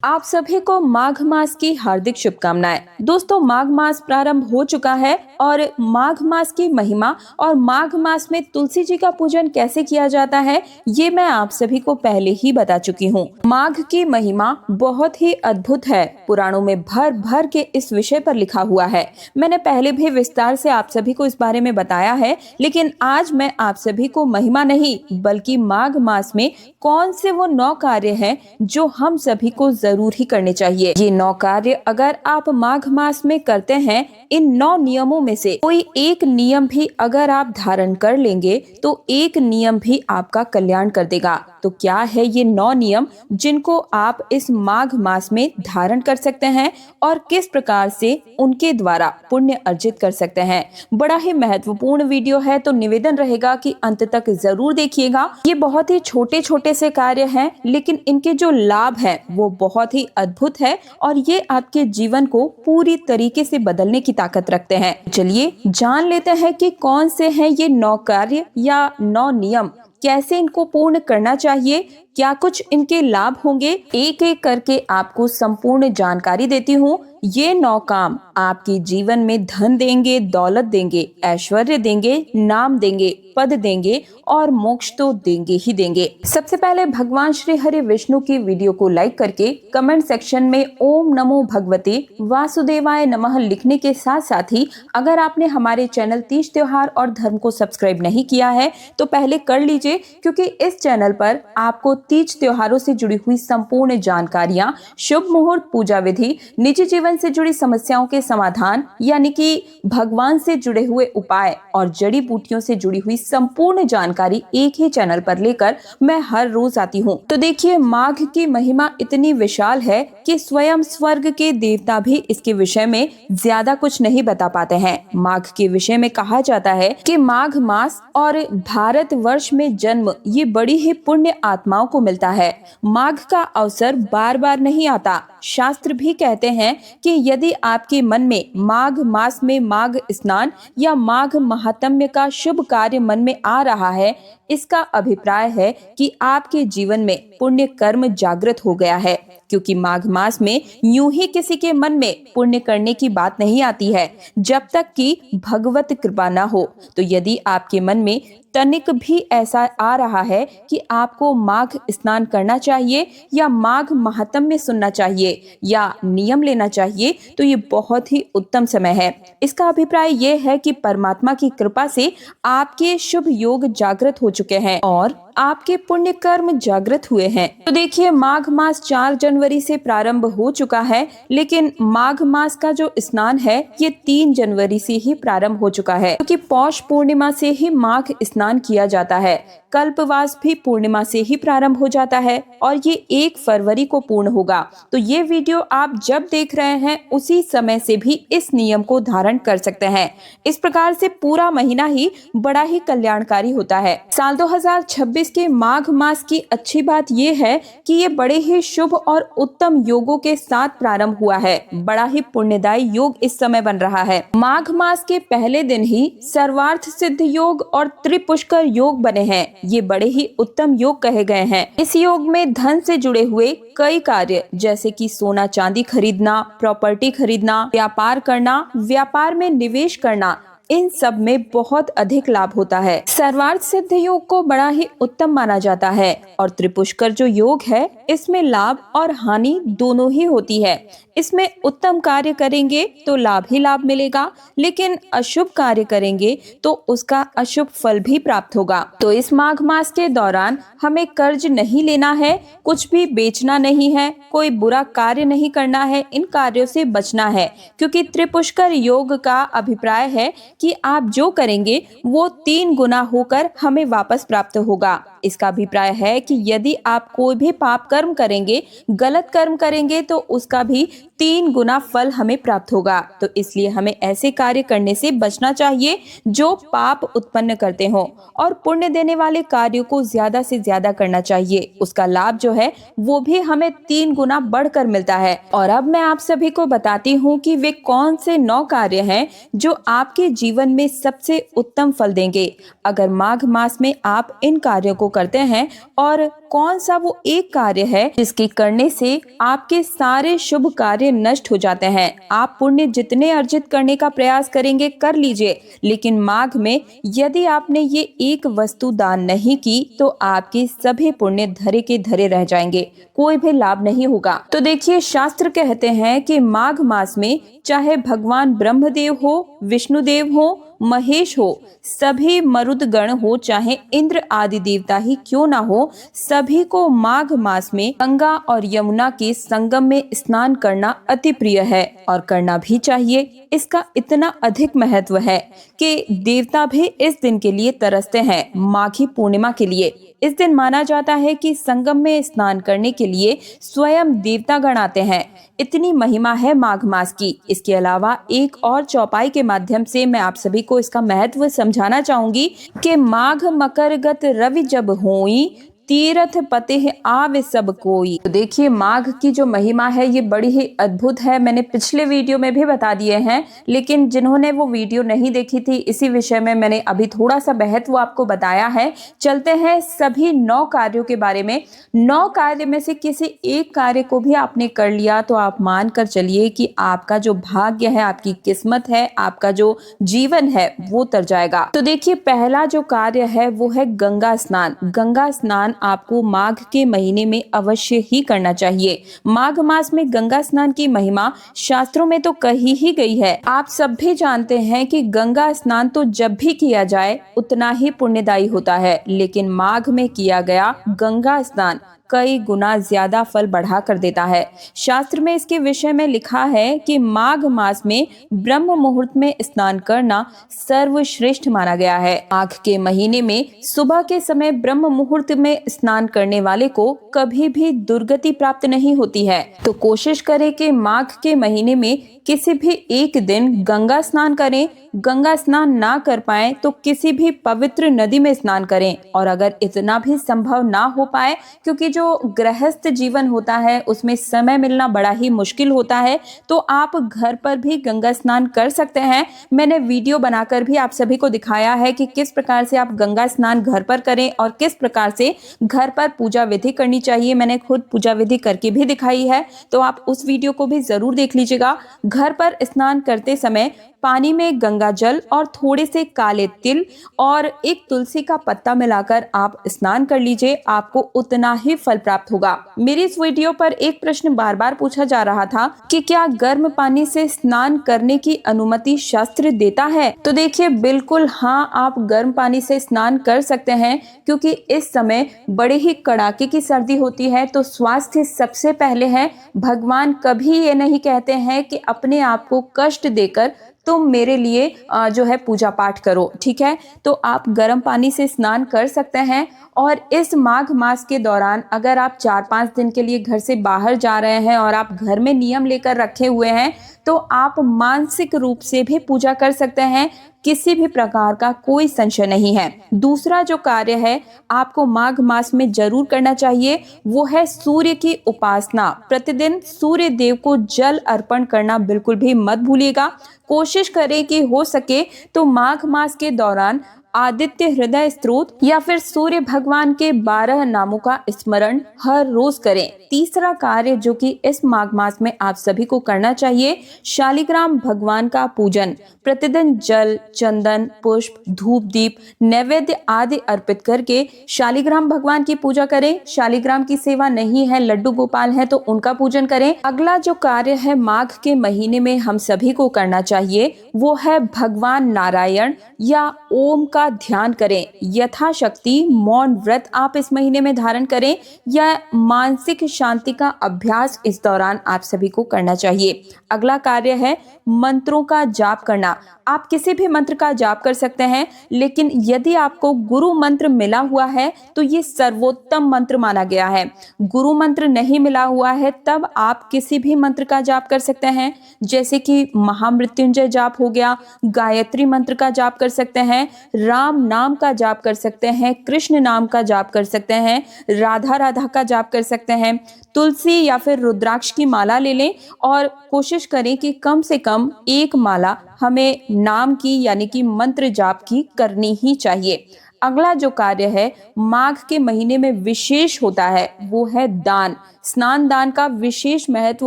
आप सभी को माघ मास की हार्दिक शुभकामनाएं। दोस्तों, माघ मास प्रारंभ हो चुका है और माघ मास की महिमा और माघ मास में तुलसी जी का पूजन कैसे किया जाता है ये मैं आप सभी को पहले ही बता चुकी हूँ। माघ की महिमा बहुत ही अद्भुत है। पुराणों में भर भर के इस विषय पर लिखा हुआ है। मैंने पहले भी विस्तार से आप सभी को इस बारे में बताया है, लेकिन आज मैं आप सभी को महिमा नहीं बल्कि माघ मास में कौन से वो 9 कार्य हैं जो हम सभी को जरूर ही करने चाहिए। ये 9 कार्य अगर आप माघ मास में करते हैं, इन 9 नियमों में से कोई एक नियम भी अगर आप धारण कर लेंगे तो एक नियम भी आपका कल्याण कर देगा। तो क्या है ये 9 नियम जिनको आप इस माघ मास में धारण कर सकते हैं और किस प्रकार से उनके द्वारा पुण्य अर्जित कर सकते हैं। बड़ा ही महत्वपूर्ण वीडियो है, तो निवेदन रहेगा कि अंत तक जरूर देखिएगा। ये बहुत ही छोटे छोटे से कार्य हैं, लेकिन इनके जो लाभ हैं वो बहुत ही अद्भुत है और ये आपके जीवन को पूरी तरीके से बदलने की ताकत रखते हैं। चलिए जान लेते हैं कि कौन से हैं ये 9 कार्य या 9 नियम, कैसे इनको पूर्ण करना चाहिए, क्या कुछ इनके लाभ होंगे। एक एक करके आपको संपूर्ण जानकारी देती हूँ। ये 9 काम आपके जीवन में धन देंगे, दौलत देंगे, ऐश्वर्य देंगे, नाम देंगे, पद देंगे और मोक्ष तो देंगे ही देंगे। सबसे पहले भगवान श्री हरि विष्णु की वीडियो को लाइक करके कमेंट सेक्शन में ओम नमो भगवते वासुदेवाय नमः लिखने के साथ साथ ही अगर आपने हमारे चैनल तीज त्योहार और धर्म को सब्सक्राइब नहीं किया है तो पहले कर लीजिए, क्योंकि इस चैनल पर आपको तीज त्योहारों से जुड़ी हुई संपूर्ण जानकारियां, शुभ मुहूर्त, पूजा विधि, निजी जीवन से जुड़ी समस्याओं के समाधान यानी कि भगवान से जुड़े हुए उपाय और जड़ी बूटियों से जुड़ी हुई संपूर्ण जानकारी एक ही चैनल पर लेकर मैं हर रोज आती हूँ। तो देखिए, माघ की महिमा इतनी विशाल है कि स्वयं स्वर्ग के देवता भी इसके विषय में ज्यादा कुछ नहीं बता पाते हैं। माघ के विषय में कहा जाता है कि माघ मास और भारत वर्ष में जन्म ये बड़ी ही पुण्य आत्माओं को मिलता है। माघ का अवसर बार बार नहीं आता। शास्त्र भी कहते हैं कि यदि आपके मन में माघ मास में माघ स्नान या माघ महात्म्य का शुभ कार्य मन में आ रहा है, इसका अभिप्राय है कि आपके जीवन में पुण्य कर्म जागृत हो गया है। क्योंकि माघ मास में यूं ही किसी के मन में पुण्य करने की बात नहीं आती है जब तक कि भगवत कृपा न हो। तो यदि आपके मन में तनिक भी ऐसा आ रहा है कि आपको माघ स्नान करना चाहिए या माघ महात्म्य सुनना चाहिए या नियम लेना चाहिए, तो ये बहुत ही उत्तम समय है। इसका अभिप्राय ये है कि परमात्मा की कृपा से आपके शुभ योग जागृत हो चुके हैं और आपके पुण्य कर्म जागृत हुए हैं। तो देखिए, माघ मास 4 जनवरी से प्रारंभ हो चुका है, लेकिन माघ मास का जो स्नान है ये 3 जनवरी से ही प्रारंभ हो चुका है, क्योंकि पौष पूर्णिमा से ही माघ स्नान किया जाता है। कल्पवास भी पूर्णिमा से ही प्रारंभ हो जाता है और ये 1 फरवरी को पूर्ण होगा। तो ये वीडियो आप जब देख रहे हैं उसी समय से भी इस नियम को धारण कर सकते हैं। इस प्रकार से पूरा महीना ही बड़ा ही कल्याणकारी होता है। साल 2026 के माघ मास की अच्छी बात ये है कि ये बड़े ही शुभ और उत्तम योगों के साथ प्रारंभ हुआ है। बड़ा ही पुण्यदायी योग इस समय बन रहा है। माघ मास के पहले दिन ही सर्वार्थ सिद्ध योग और त्रिपुष्कर योग बने हैं। ये बड़े ही उत्तम योग कहे गए हैं। इस योग में धन से जुड़े हुए कई कार्य जैसे कि सोना चांदी खरीदना, प्रॉपर्टी खरीदना, व्यापार करना, व्यापार में निवेश करना, इन सब में बहुत अधिक लाभ होता है। सर्वार्थ सिद्ध योग को बड़ा ही उत्तम माना जाता है और त्रिपुष्कर जो योग है इसमें लाभ और हानि दोनों ही होती है। इसमें उत्तम कार्य करेंगे तो लाभ ही लाभ मिलेगा, लेकिन अशुभ कार्य करेंगे तो उसका अशुभ फल भी प्राप्त होगा। तो इस माघ मास के दौरान हमें कर्ज नहीं लेना है, कुछ भी बेचना नहीं है, कोई बुरा कार्य नहीं करना है, इन कार्यों से बचना है, क्योंकि त्रिपुष्कर योग का अभिप्राय है कि आप जो करेंगे वो 3 गुना होकर हमें वापस प्राप्त होगा। इसका अभिप्राय है कि यदि आप कोई भी पाप कर्म करेंगे, गलत कर्म करेंगे, तो उसका भी 3 गुना फल हमें प्राप्त होगा। तो इसलिए हमें ऐसे कार्य करने से बचना चाहिए जो पाप उत्पन्न करते हों और पुण्य देने वाले कार्यों को ज्यादा से ज्यादा करना चाहिए। उसका लाभ जो है वो भी हमें 3 गुना बढ़कर मिलता है। और अब मैं आप सभी को बताती हूँ कि वे कौन से 9 कार्य हैं जो आपके जीवन में सबसे उत्तम फल देंगे। अगर माघ मास में आप इन कार्यों को को करते हैं और कौन सा वो एक कार्य है जिसके करने से आपके सारे शुभ कार्य नष्ट हो जाते हैं। आप पुण्य जितने अर्जित करने का प्रयास करेंगे कर लीजिए, लेकिन माघ में यदि आपने ये एक वस्तु दान नहीं की तो आपके सभी पुण्य धरे के धरे रह जाएंगे, कोई भी लाभ नहीं होगा। तो देखिए, शास्त्र कहते हैं कि माघ मास में चाहे भगवान ब्रह्मदेव हो, विष्णुदेव हो, महेश हो, सभी मरुदगण हो, चाहे इंद्र आदि देवता ही क्यों ना हो, सभी को माघ मास में गंगा और यमुना के संगम में स्नान करना अति प्रिय है और करना भी चाहिए। इसका इतना अधिक महत्व है कि देवता भी इस दिन के लिए तरसते हैं, माघी पूर्णिमा के लिए। इस दिन माना जाता है कि संगम में स्नान करने के लिए स्वयं देवता गण आते हैं। इतनी महिमा है माघ मास की। इसके अलावा एक और चौपाई के माध्यम से मैं आप सभी को इसका महत्व समझाना चाहूंगी कि माघ मकर गत रवि जब होई, तीरथ पते आवे सब कोई। तो देखिए, माघ की जो महिमा है ये बड़ी ही अद्भुत है। मैंने पिछले वीडियो में भी बता दिए हैं, लेकिन जिन्होंने वो वीडियो नहीं देखी थी, इसी विषय में मैंने अभी थोड़ा सा महत्व आपको बताया है। चलते हैं सभी 9 कार्यों के बारे में। 9 कार्य में से किसी एक कार्य को भी आपने कर लिया तो आप मान कर चलिए कि आपका जो भाग्य है, आपकी किस्मत है, आपका जो जीवन है वो तर जाएगा। तो देखिए, पहला जो कार्य है वो है गंगा स्नान। गंगा स्नान आपको माघ के महीने में अवश्य ही करना चाहिए। माघ मास में गंगा स्नान की महिमा शास्त्रों में तो कही ही गई है। आप सब भी जानते हैं कि गंगा स्नान तो जब भी किया जाए उतना ही पुण्यदायी होता है, लेकिन माघ में किया गया गंगा स्नान कई गुना ज्यादा फल बढ़ा कर देता है। शास्त्र में इसके विषय में लिखा है कि माघ मास में ब्रह्म मुहूर्त में स्नान करना सर्वश्रेष्ठ माना गया है। माघ के महीने में सुबह के समय ब्रह्म मुहूर्त में स्नान करने वाले को कभी भी दुर्गति प्राप्त नहीं होती है। तो कोशिश करें कि माघ के महीने में किसी भी एक दिन गंगा स्नान करें। गंगा स्नान ना कर पाए तो किसी भी पवित्र नदी में स्नान करें, और अगर इतना भी संभव ना हो पाए, क्योंकि जो गृहस्थ जीवन होता है उसमें समय मिलना बड़ा ही मुश्किल होता है, तो आप घर पर भी गंगा स्नान कर सकते हैं। मैंने वीडियो बनाकर भी आप सभी को दिखाया है कि किस प्रकार से आप गंगा स्नान घर पर करें और किस प्रकार से घर पर पूजा विधि करनी चाहिए। मैंने खुद पूजा विधि करके भी दिखाई है, तो आप उस वीडियो को भी जरूर देख लीजिएगा। घर पर स्नान करते समय पानी में गंगा जल और थोड़े से काले तिल और एक तुलसी का पत्ता मिलाकर आप स्नान कर लीजिए, आपको उतना ही फल प्राप्त होगा। मेरी इस वीडियो पर एक प्रश्न बार बार पूछा जा रहा था कि क्या गर्म पानी से स्नान करने की अनुमति शास्त्र देता है? तो देखिए, बिल्कुल हाँ, आप गर्म पानी से स्नान कर सकते हैं, क्योंकि इस समय बड़े ही कड़ाके की सर्दी होती है। तो स्वास्थ्य सबसे पहले है। भगवान कभी ये नहीं कहते हैं कि अपने आप को कष्ट देकर तुम मेरे लिए जो है पूजा पाठ करो, ठीक है। तो आप गर्म पानी से स्नान कर सकते हैं। और इस माघ मास के दौरान अगर आप 4-5 दिन के लिए घर से बाहर जा रहे हैं और आप घर में नियम लेकर रखे हुए हैं, तो आप मानसिक रूप से भी पूजा कर सकते हैं, किसी भी प्रकार का कोई संशय नहीं है। दूसरा जो कार्य है आपको माघ मास में जरूर करना चाहिए, वो है सूर्य की उपासना। प्रतिदिन सूर्य देव को जल अर्पण करना बिल्कुल भी मत भूलिएगा। कोशिश करें कि हो सके तो माघ मास के दौरान आदित्य हृदय स्तोत्र या फिर सूर्य भगवान के 12 नामों का स्मरण हर रोज करें। तीसरा कार्य जो कि इस माघ मास में आप सभी को करना चाहिए, शालिग्राम भगवान का पूजन। प्रतिदिन जल, चंदन, पुष्प, धूप दीप, नैवेद्य आदि अर्पित करके शालिग्राम भगवान की पूजा करें। शालिग्राम की सेवा नहीं है, लड्डू गोपाल है, तो उनका पूजन करें। अगला जो कार्य है माघ के महीने में हम सभी को करना चाहिए, वो है भगवान नारायण या ओम का ध्यान करें। यथाशक्ति मौन व्रत आप इस महीने में धारण करें या मानसिक शांति का अभ्यास इस दौरान आप सभी को करना चाहिए। अगला कार्य है मंत्रों का जाप करना। आप किसी भी मंत्र का जाप कर सकते हैं, लेकिन यदि आपको गुरु मंत्र मिला हुआ है तो ये सर्वोत्तम मंत्र माना गया है। गुरु मंत्र नहीं मिला हुआ है तब आप किसी भी मंत्र का जाप कर सकते हैं, जैसे कि महामृत्युंजय जाप हो गया, गायत्री मंत्र का जाप कर सकते हैं, राम नाम का जाप कर सकते हैं, कृष्ण नाम का जाप कर सकते हैं, राधा राधा का जाप कर सकते हैं, तुलसी या फिर रुद्राक्ष की माला ले लें और कोशिश करें कि कम से कम एक माला हमें नाम की यानी कि मंत्र जाप की करनी ही चाहिए। अगला जो कार्य है माघ के महीने में विशेष होता है वो है दान। स्नान दान का विशेष महत्व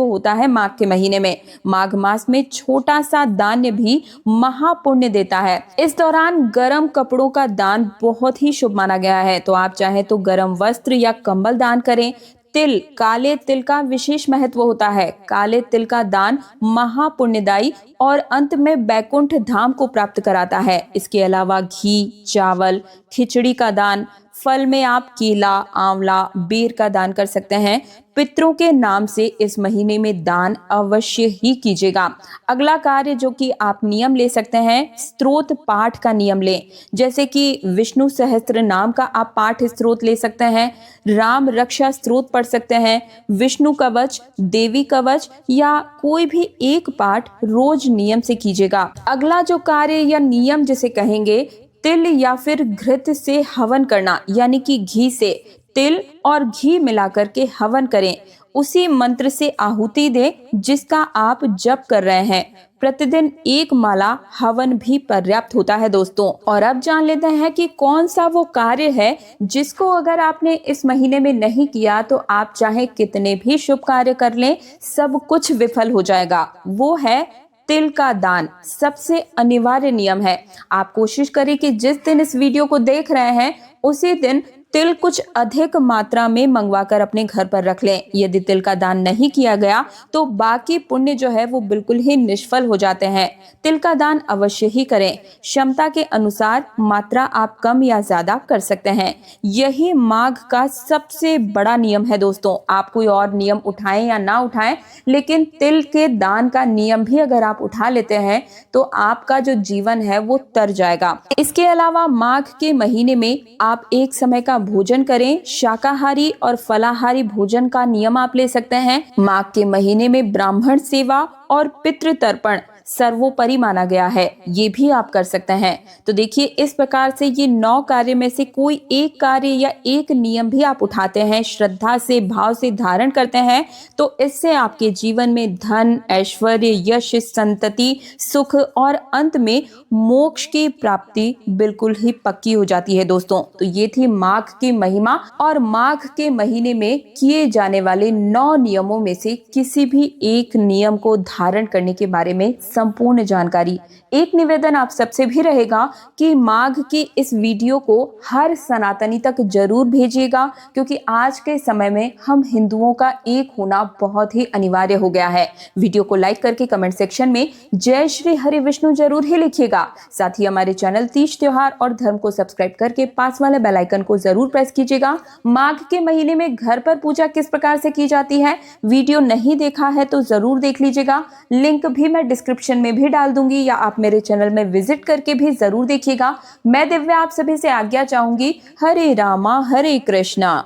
होता है माघ के महीने में। माघ मास में छोटा सा दान भी महापुण्य देता है। इस दौरान गर्म कपड़ों का दान बहुत ही शुभ माना गया है, तो आप चाहे तो गर्म वस्त्र या कंबल दान करें। तिल, काले तिल का विशेष महत्व होता है। काले तिल का दान महापुण्यदायी और अंत में बैकुंठ धाम को प्राप्त कराता है। इसके अलावा घी, चावल, खिचड़ी का दान, फल में आप केला, आंवला, बेर का दान कर सकते हैं। पितरों के नाम से इस महीने में दान अवश्य ही कीजिएगा। अगला कार्य जो कि आप नियम ले सकते हैं, स्तोत्र पाठ का नियम लें। जैसे कि विष्णु सहस्त्र नाम का आप पाठ स्तोत्र ले सकते हैं, राम रक्षा स्तोत्र पढ़ सकते हैं, विष्णु कवच, देवी कवच या कोई भी एक पाठ रोज नियम से कीजिएगा। अगला जो कार्य या नियम जिसे कहेंगे, तिल या फिर घृत से हवन करना, यानी कि घी से तिल और घी मिलाकर के हवन करें। उसी मंत्र से आहुति दें जिसका आप जप कर रहे हैं। प्रतिदिन एक माला हवन भी पर्याप्त होता है दोस्तों। और अब जान लेते हैं कि कौन सा वो कार्य है जिसको अगर आपने इस महीने में नहीं किया तो आप चाहे कितने भी शुभ कार्य कर लें, सब कुछ विफल हो जाएगा। वो है तिल का दान। सबसे अनिवार्य नियम है, आप कोशिश करें कि जिस दिन इस वीडियो को देख रहे हैं उसी दिन तिल कुछ अधिक मात्रा में मंगवाकर अपने घर पर रख लें। यदि तिल का दान नहीं किया गया तो बाकी पुण्य जो है वो बिल्कुल ही निष्फल हो जाते हैं। तिल का दान अवश्य ही करें। क्षमता के अनुसार मात्रा आप कम या ज्यादा कर सकते हैं। यही माघ का सबसे बड़ा नियम है दोस्तों। आप कोई और नियम उठाएं या ना उठाएं, लेकिन तिल के दान का नियम भी अगर आप उठा लेते हैं तो आपका जो जीवन है वो तर जाएगा। इसके अलावा माघ के महीने में आप एक समय का भोजन करें। शाकाहारी और फलाहारी भोजन का नियम आप ले सकते हैं। माघ के महीने में ब्राह्मण सेवा और पितृ तर्पण सर्वोपरि माना गया है, ये भी आप कर सकते हैं। तो देखिए, इस प्रकार से ये 9 कार्य में से कोई एक कार्य या एक नियम भी आप उठाते हैं, श्रद्धा से, भाव से धारण करते हैं, तो इससे आपके जीवन में धन, ऐश्वर्य, यश, संतति, सुख और अंत में मोक्ष की प्राप्ति बिल्कुल ही पक्की हो जाती है दोस्तों। तो ये थी माघ की महिमा और माघ के महीने में किए जाने वाले 9 नियमों में से किसी भी एक नियम को धारण करने के बारे में संपूर्ण जानकारी। एक निवेदन आप सबसे भी रहेगा कि माघ की इस वीडियो को हर सनातनी तक जरूर भेजिएगा, क्योंकि आज के समय में हम हिंदुओं का एक होना बहुत ही अनिवार्य हो गया है। वीडियो को लाइक करके कमेंट सेक्शन में जय श्री हरि विष्णु जरूर ही लिखिएगा। साथ ही हमारे चैनल तीज त्योहार और धर्म को सब्सक्राइब करके पास वाले बेल आइकन को जरूर प्रेस कीजिएगा। माघ के महीने में घर पर पूजा किस प्रकार से की जाती है, वीडियो नहीं देखा है तो जरूर देख लीजिएगा। लिंक भी मैं डिस्क्रिप्शन में भी डाल दूंगी, या आप मेरे चैनल में विजिट करके भी जरूर देखिएगा। मैं दिव्या आप सभी से आज्ञा चाहूंगी। हरे रामा हरे कृष्णा।